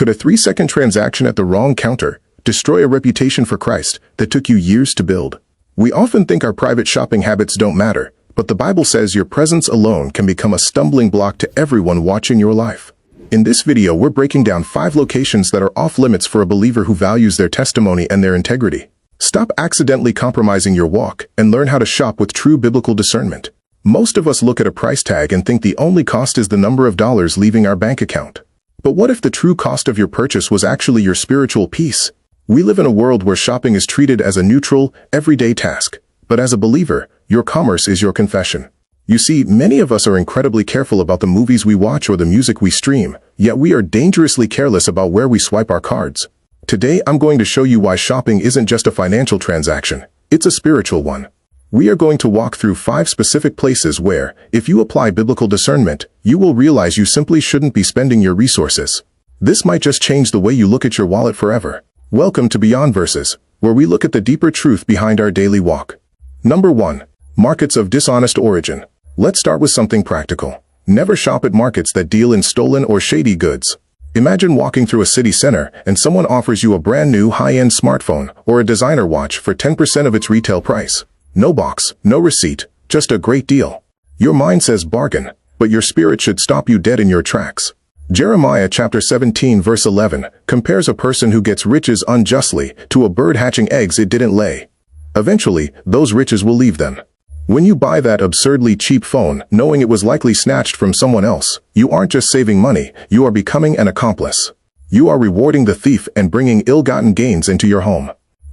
Could a 3-second transaction at the wrong counter destroy a reputation for Christ that took you years to build? We often think our private shopping habits don't matter, but the Bible says your presence alone can become a stumbling block to everyone watching your life. In this video, we're breaking down 5 locations that are off limits for a believer who values their testimony and their integrity. Stop accidentally compromising your walk and learn how to shop with true biblical discernment. Most of us look at a price tag and think the only cost is the number of dollars leaving our bank account. But what if the true cost of your purchase was actually your spiritual peace? We live in a world where shopping is treated as a neutral, everyday task. But as a believer, your commerce is your confession. You see, many of us are incredibly careful about the movies we watch or the music we stream, yet we are dangerously careless about where we swipe our cards. Today, I'm going to show you why shopping isn't just a financial transaction, it's a spiritual one. We are going to walk through 5 specific places where, if you apply biblical discernment, you will realize you simply shouldn't be spending your resources. This might just change the way you look at your wallet forever. Welcome to Beyond Verses, where we look at the deeper truth behind our daily walk. Number 1. Markets of dishonest origin. Let's start with something practical. Never shop at markets that deal in stolen or shady goods. Imagine walking through a city center and someone offers you a brand new high-end smartphone or a designer watch for 10% of its retail price. No box, no receipt, just a great deal. Your mind says bargain, but your spirit should stop you dead in your tracks. Jeremiah chapter 17 verse 11 compares a person who gets riches unjustly to a bird hatching eggs it didn't lay. Eventually, those riches will leave them. When you buy that absurdly cheap phone, knowing it was likely snatched from someone else, you aren't just saving money, you are becoming an accomplice. You are rewarding the thief and bringing ill-gotten gains into your home.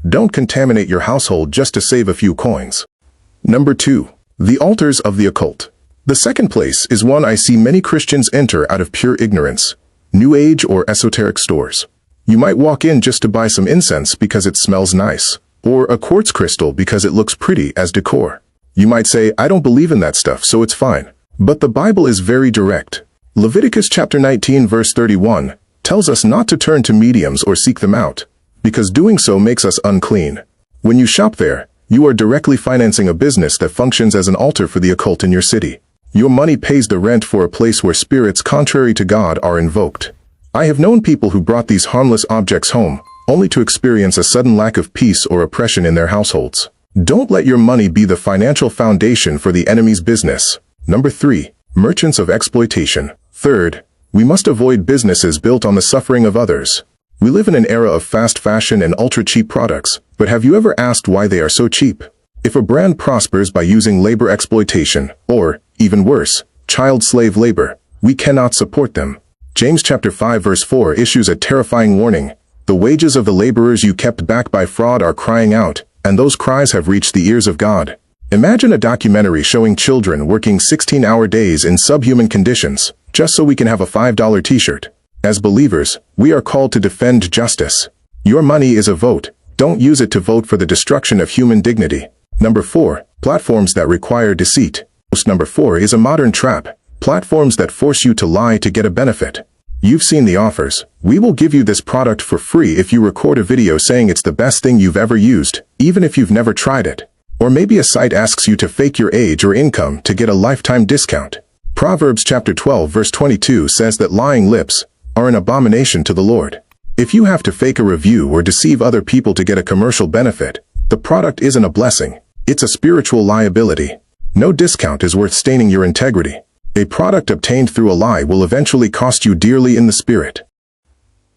Don't contaminate your household just to save a few coins. Number 2. The altars of the occult. The second place is one I see many Christians enter out of pure ignorance. New Age or esoteric stores. You might walk in just to buy some incense because it smells nice, or a quartz crystal because it looks pretty as decor. You might say, I don't believe in that stuff, so it's fine. But the Bible is very direct. Leviticus chapter 19 verse 31 tells us not to turn to mediums or seek them out, because doing so makes us unclean. When you shop there, you are directly financing a business that functions as an altar for the occult in your city. Your money pays the rent for a place where spirits contrary to God are invoked. I have known people who brought these harmless objects home, only to experience a sudden lack of peace or oppression in their households. Don't let your money be the financial foundation for the enemy's business. Number 3. Merchants of exploitation. Third, we must avoid businesses built on the suffering of others. We live in an era of fast fashion and ultra-cheap products, but have you ever asked why they are so cheap? If a brand prospers by using labor exploitation, or, even worse, child slave labor, we cannot support them. James chapter 5 verse 4 issues a terrifying warning. The wages of the laborers you kept back by fraud are crying out, and those cries have reached the ears of God. Imagine a documentary showing children working 16-hour days in subhuman conditions, just so we can have a $5 t-shirt. As believers, we are called to defend justice. Your money is a vote. Don't use it to vote for the destruction of human dignity. Number 4. Platforms that require deceit. Number 4 is a modern trap. Platforms that force you to lie to get a benefit. You've seen the offers. We will give you this product for free if you record a video saying it's the best thing you've ever used, even if you've never tried it. Or maybe a site asks you to fake your age or income to get a lifetime discount. Proverbs chapter 12 verse 22 says that lying lips are an abomination to the Lord. If you have to fake a review or deceive other people to get a commercial benefit, the product isn't a blessing, it's a spiritual liability. No discount is worth staining your integrity. A product obtained through a lie will eventually cost you dearly in the spirit.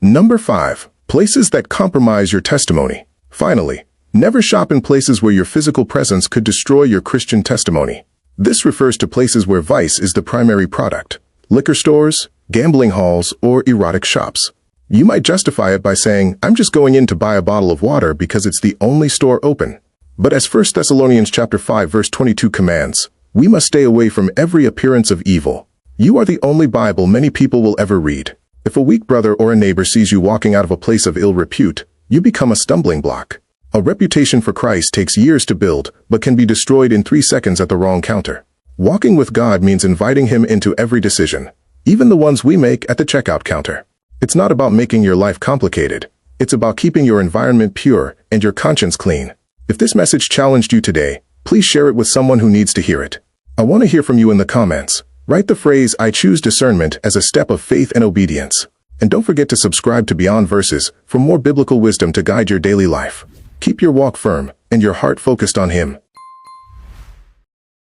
Number 5. Places that compromise your testimony. Finally, never shop in places where your physical presence could destroy your Christian testimony. This refers to places where vice is the primary product. Liquor stores, gambling halls, or erotic shops. You might justify it by saying, I'm just going in to buy a bottle of water because it's the only store open. But as 1 Thessalonians chapter 5 verse 22 commands, we must stay away from every appearance of evil. You are the only Bible many people will ever read. If a weak brother or a neighbor sees you walking out of a place of ill repute, you become a stumbling block. A reputation for Christ takes years to build, but can be destroyed in 3 seconds at the wrong counter. Walking with God means inviting Him into every decision, even the ones we make at the checkout counter. It's not about making your life complicated. It's about keeping your environment pure and your conscience clean. If this message challenged you today, please share it with someone who needs to hear it. I want to hear from you in the comments. Write the phrase, I choose discernment, as a step of faith and obedience. And don't forget to subscribe to Beyond Verses for more biblical wisdom to guide your daily life. Keep your walk firm and your heart focused on Him.